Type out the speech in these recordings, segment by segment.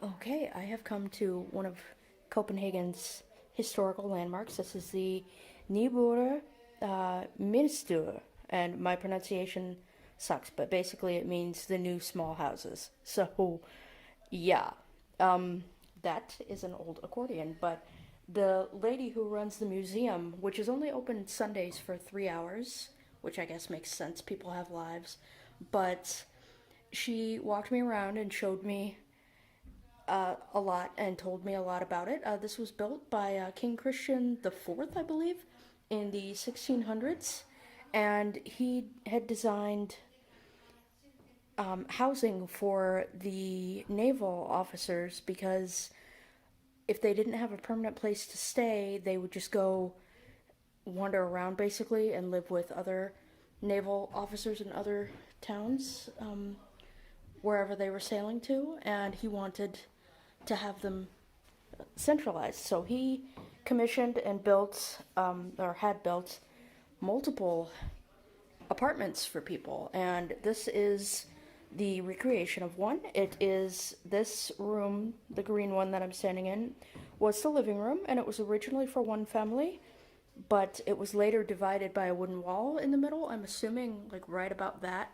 Okay, I have come to one of Copenhagen's historical landmarks. This is the Nyboder Minster, and my pronunciation sucks, but basically it means the new small houses. So, yeah, that is an old accordion, but the lady who runs the museum, which is only open Sundays for 3 hours, which I guess makes sense, people have lives, but she walked me around and showed me a lot and told me a lot about it. This was built by King Christian IV, I believe, in the 1600s, and he had designed housing for the naval officers because if they didn't have a permanent place to stay, they would just go wander around basically and live with other naval officers in other towns wherever they were sailing to, and he wanted to have them centralized. So he commissioned and built, or had built, multiple apartments for people, and this is the recreation of one. It is this room, the green one that I'm standing in, was the living room, and it was originally for one family, but it was later divided by a wooden wall in the middle. I'm assuming like right about that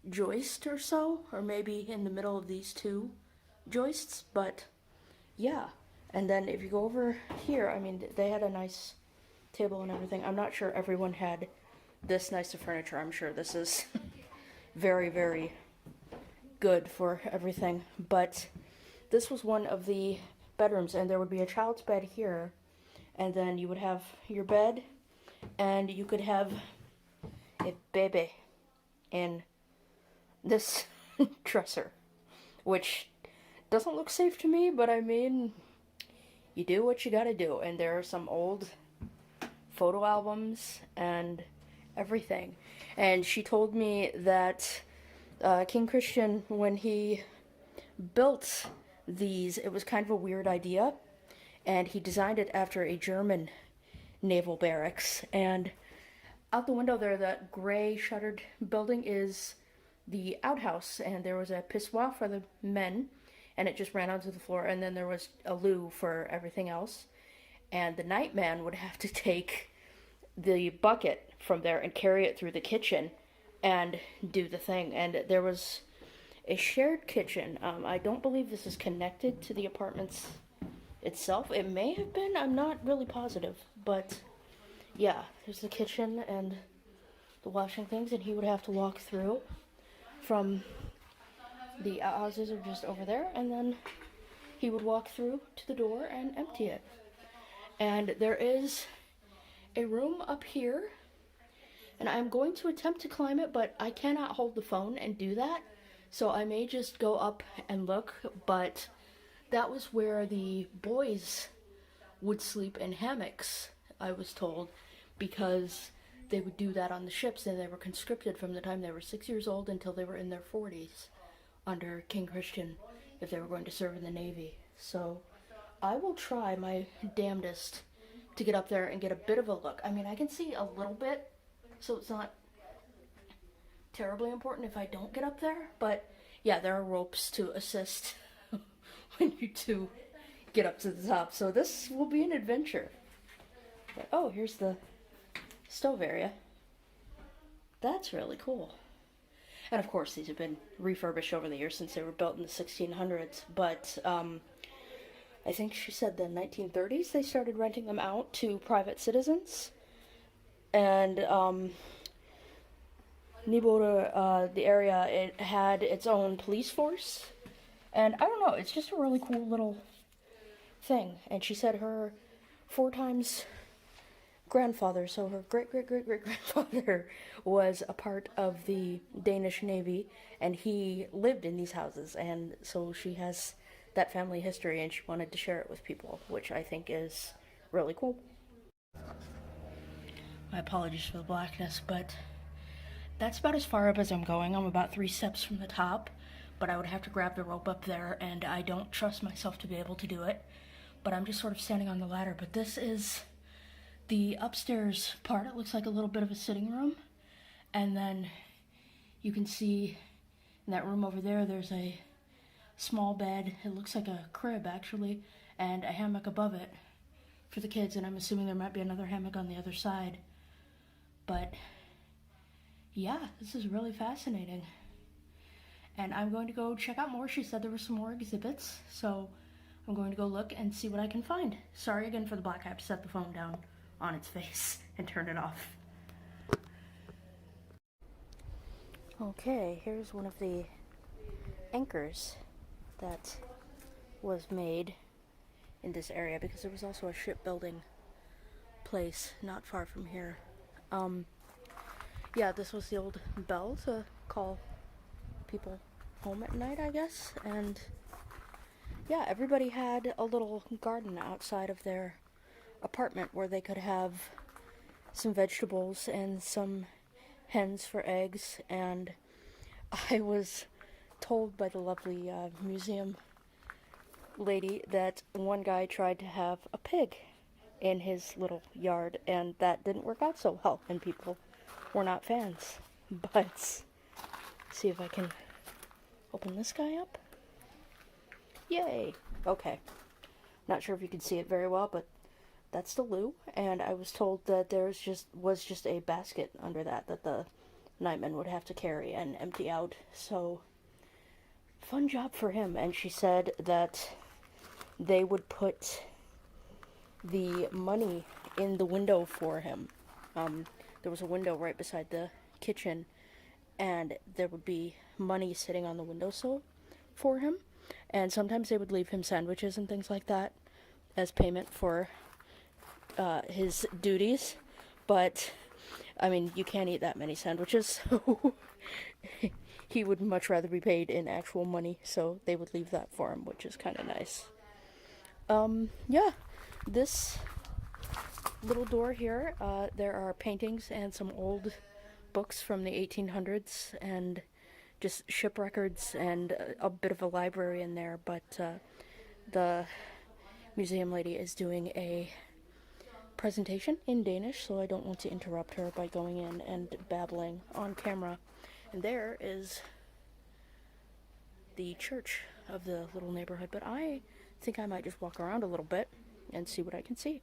joist or so, or maybe in the middle of these two joists, but yeah. And then if you go over here, I mean, they had a nice table and everything. I'm not sure everyone had this nice of furniture. I'm sure this is very, very good for everything, but this was one of the bedrooms, and there would be a child's bed here, and then you would have your bed, and you could have a baby in this dresser, which doesn't look safe to me, but I mean, you do what you gotta do. And there are some old photo albums and everything. And she told me that King Christian, when he built these, it was kind of a weird idea, and he designed it after a German naval barracks. And out the window there, that gray shuttered building is the outhouse, and there was a pissoir for the men, and it just ran onto the floor, and then there was a loo for everything else. And the nightman would have to take the bucket from there and carry it through the kitchen and do the thing. And there was a shared kitchen. I don't believe this is connected to the apartments itself. It may have been, I'm not really positive, but yeah, there's the kitchen and the washing things, and he would have to walk through from the outhouses are just over there, and then he would walk through to the door and empty it. And there is a room up here, and I'm going to attempt to climb it, but I cannot hold the phone and do that, so I may just go up and look. But that was where the boys would sleep in hammocks, I was told, because they would do that on the ships, and they were conscripted from the time they were 6 years old until they were in their 40s under King Christian if they were going to serve in the Navy. So I will try my damnedest to get up there and get a bit of a look. I mean, I can see a little bit, so it's not terribly important if I don't get up there, but yeah, there are ropes to assist when you do get up to the top, so this will be an adventure. But, oh, here's the stove area. That's really cool. And of course, these have been refurbished over the years since they were built in the 1600s, but I think she said the 1930s they started renting them out to private citizens. And Nyboder, the area, it had its own police force. And I don't know, it's just a really cool little thing. And she said her 4 times grandfather, so her great-great-great-great-grandfather, was a part of the Danish Navy, and he lived in these houses, and so she has that family history, and she wanted to share it with people, which I think is really cool. My apologies for the blackness, but that's about as far up as I'm going. I'm about 3 steps from the top, but I would have to grab the rope up there, and I don't trust myself to be able to do it, but I'm just sort of standing on the ladder. But this is the upstairs part. It looks like a little bit of a sitting room, and then you can see in that room over there, there's a small bed. It looks like a crib, actually, and a hammock above it for the kids, and I'm assuming there might be another hammock on the other side. But yeah, this is really fascinating. And I'm going to go check out more. She said there were some more exhibits, so I'm going to go look and see what I can find. Sorry again for the black. I have to set the phone down on its face and turn it off. Okay, here's one of the anchors that was made in this area, because there was also a shipbuilding place not far from here. Yeah, this was the old bell to call people home at night, I guess. And yeah, everybody had a little garden outside of their apartment where they could have some vegetables and some hens for eggs. And I was told by the lovely museum lady that one guy tried to have a pig in his little yard, and that didn't work out so well, and people were not fans. But see if I can open this guy up. Yay! Okay. Not sure if you can see it very well, but that's the loo, and I was told that was just a basket under that the nightman would have to carry and empty out. So fun job for him. And she said that they would put the money in the window for him. There was a window right beside the kitchen, and there would be money sitting on the windowsill for him. And sometimes they would leave him sandwiches and things like that as payment for his duties. But, I mean, you can't eat that many sandwiches, so he would much rather be paid in actual money, so they would leave that for him, which is kind of nice. Yeah, this little door here, there are paintings and some old books from the 1800s and just ship records and a bit of a library in there. But the museum lady is doing a presentation in Danish, so I don't want to interrupt her by going in and babbling on camera. And there is the church of the little neighborhood, but I think I might just walk around a little bit and see what I can see.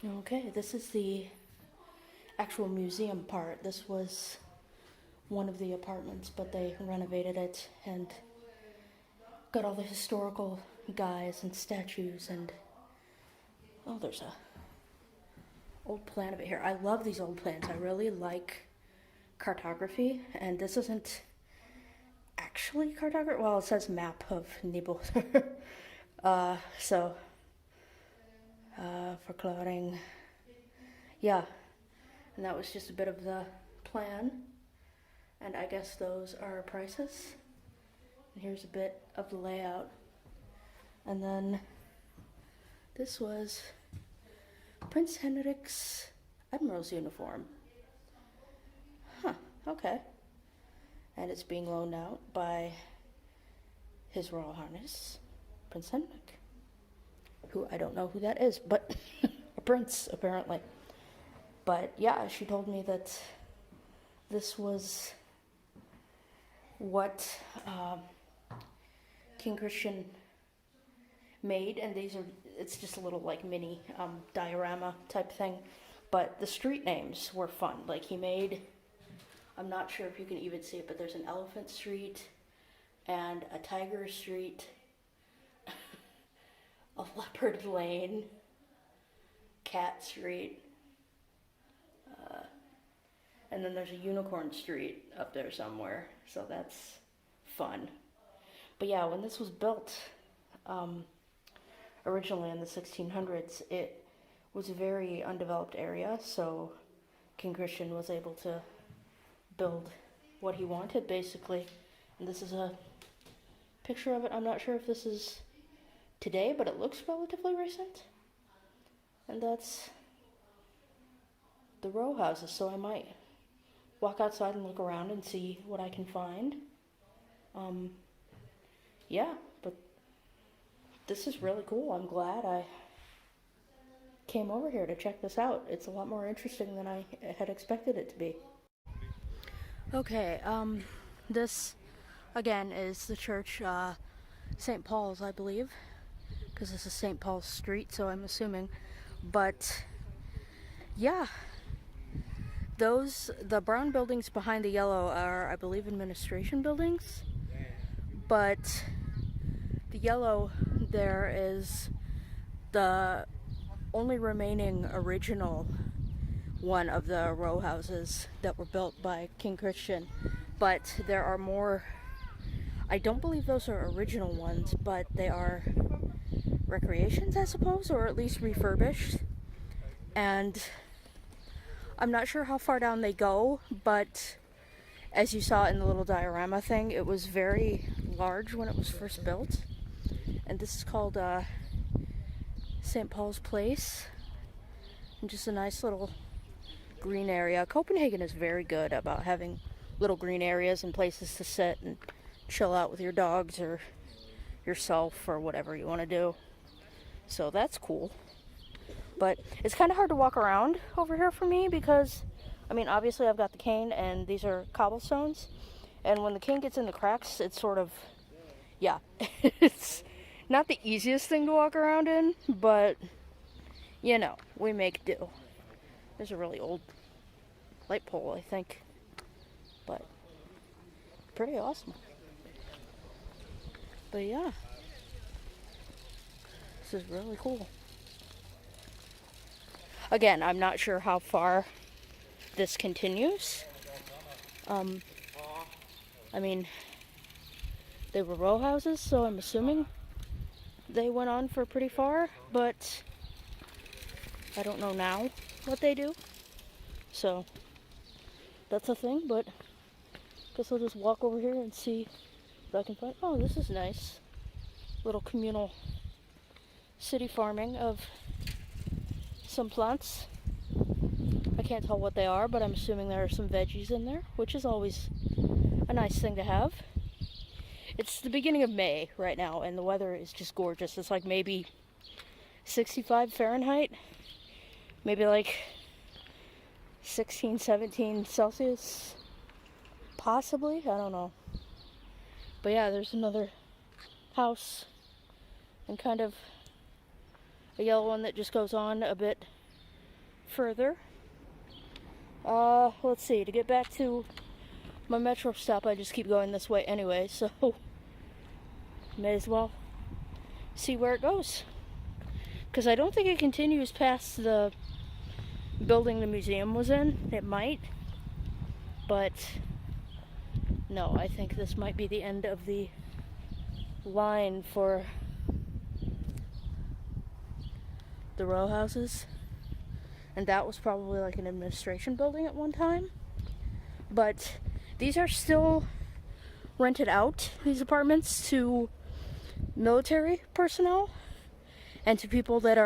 Okay, this is the actual museum part. This was one of the apartments, but they renovated it and got all the historical guys and statues. And oh, there's a old plan of it here. I love these old plans. I really like cartography, and this isn't actually cartography. Well, it says map of Nyboder. Forklaring. Yeah, and that was just a bit of the plan, and I guess those are prices. And here's a bit of the layout. And then this was Prince Henrik's Admiral's uniform. Huh, okay. And it's being loaned out by His Royal Highness, Prince Henrik, who I don't know who that is, but a prince, apparently. But yeah, she told me that this was what King Christian made, and it's just a little like mini diorama type thing, but the street names were fun. Like he made, I'm not sure if you can even see it, but there's an Elephant Street and a Tiger Street, a Leopard Lane, Cat Street, and then there's a Unicorn Street up there somewhere, so that's fun. But yeah, when this was built, originally in the 1600s, it was a very undeveloped area, so King Christian was able to build what he wanted, basically. And this is a picture of it. I'm not sure if this is today, but it looks relatively recent. And that's the row houses, so I might walk outside and look around and see what I can find. Yeah, but this is really cool. I'm glad I came over here to check this out. It's a lot more interesting than I had expected it to be. Okay, this again, is the church, St. Paul's, I believe, because this is St. Paul's Street, so I'm assuming. But yeah, the brown buildings behind the yellow are, I believe, administration buildings. But the yellow there is the only remaining original one of the row houses that were built by King Christian. But there are more. I don't believe those are original ones, but they are recreations, I suppose, or at least refurbished. And I'm not sure how far down they go, but as you saw in the little diorama thing, it was very large when it was first built. And this is called St. Paul's Place. And just a nice little green area. Copenhagen is very good about having little green areas and places to sit and chill out with your dogs or yourself or whatever you want to do. So that's cool. But it's kind of hard to walk around over here for me because, I mean, obviously I've got the cane and these are cobblestones. And when the cane gets in the cracks, it's sort of, yeah, it's not the easiest thing to walk around in, but, you know, we make do. There's a really old light pole, I think, but pretty awesome. But yeah, this is really cool. Again, I'm not sure how far this continues. I mean, they were row houses, so I'm assuming they went on for pretty far, but I don't know now what they do. So that's a thing, but guess I'll just walk over here and see what I can find. Oh, this is nice. Little communal city farming of some plants. I can't tell what they are, but I'm assuming there are some veggies in there, which is always a nice thing to have. It's the beginning of May right now, and the weather is just gorgeous. It's like maybe 65 Fahrenheit, maybe like 16, 17 Celsius, possibly, I don't know. But yeah, there's another house, and kind of a yellow one that just goes on a bit further. Let's see, to get back to my metro stop, I just keep going this way anyway, so may as well see where it goes. Because I don't think it continues past the building the museum was in. It might, but no, I think this might be the end of the line for the row houses. And that was probably like an administration building at one time. But these are still rented out, these apartments, to military personnel and to people that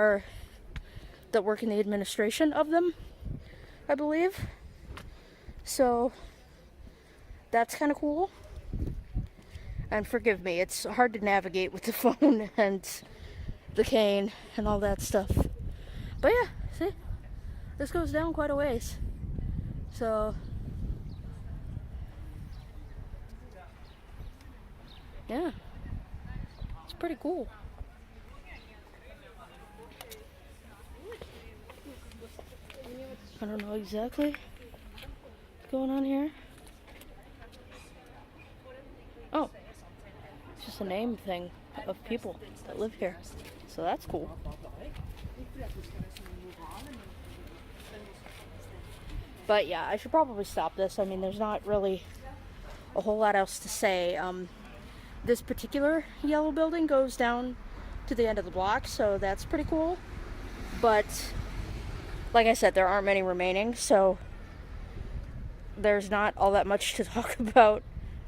work in the administration of them, I believe. So that's kind of cool. And forgive me, it's hard to navigate with the phone and the cane and all that stuff. But yeah, see, this goes down quite a ways. So yeah, it's pretty cool. I don't know exactly what's going on here. Oh, it's just a name thing of people that live here. So that's cool. But yeah, I should probably stop this. I mean, there's not really a whole lot else to say. This particular yellow building goes down to the end of the block, so that's pretty cool. But like I said, there aren't many remaining, so there's not all that much to talk about,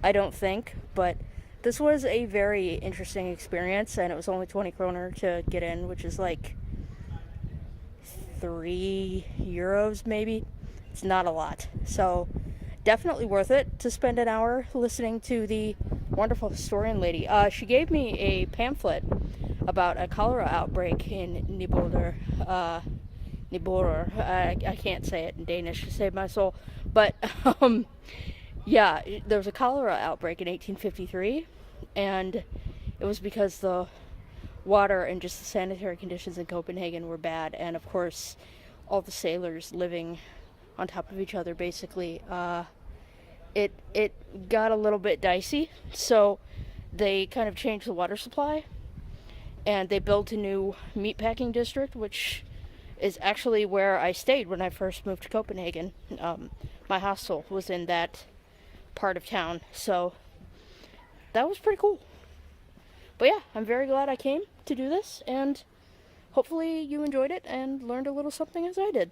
I don't think. But this was a very interesting experience, and it was only 20 kroner to get in, which is like €3 maybe. It's not a lot. So definitely worth it to spend an hour listening to the wonderful historian lady. She gave me a pamphlet about a cholera outbreak in Nyboder. Nyboder. I can't say it in Danish to save my soul. But Yeah, there was a cholera outbreak in 1853, and it was because the water and just the sanitary conditions in Copenhagen were bad, and of course, all the sailors living on top of each other, basically. It got a little bit dicey, so they kind of changed the water supply, and they built a new meatpacking district, which is actually where I stayed when I first moved to Copenhagen. My hostel was in that part of town, so that was pretty cool. But yeah, I'm very glad I came to do this, and hopefully you enjoyed it and learned a little something as I did.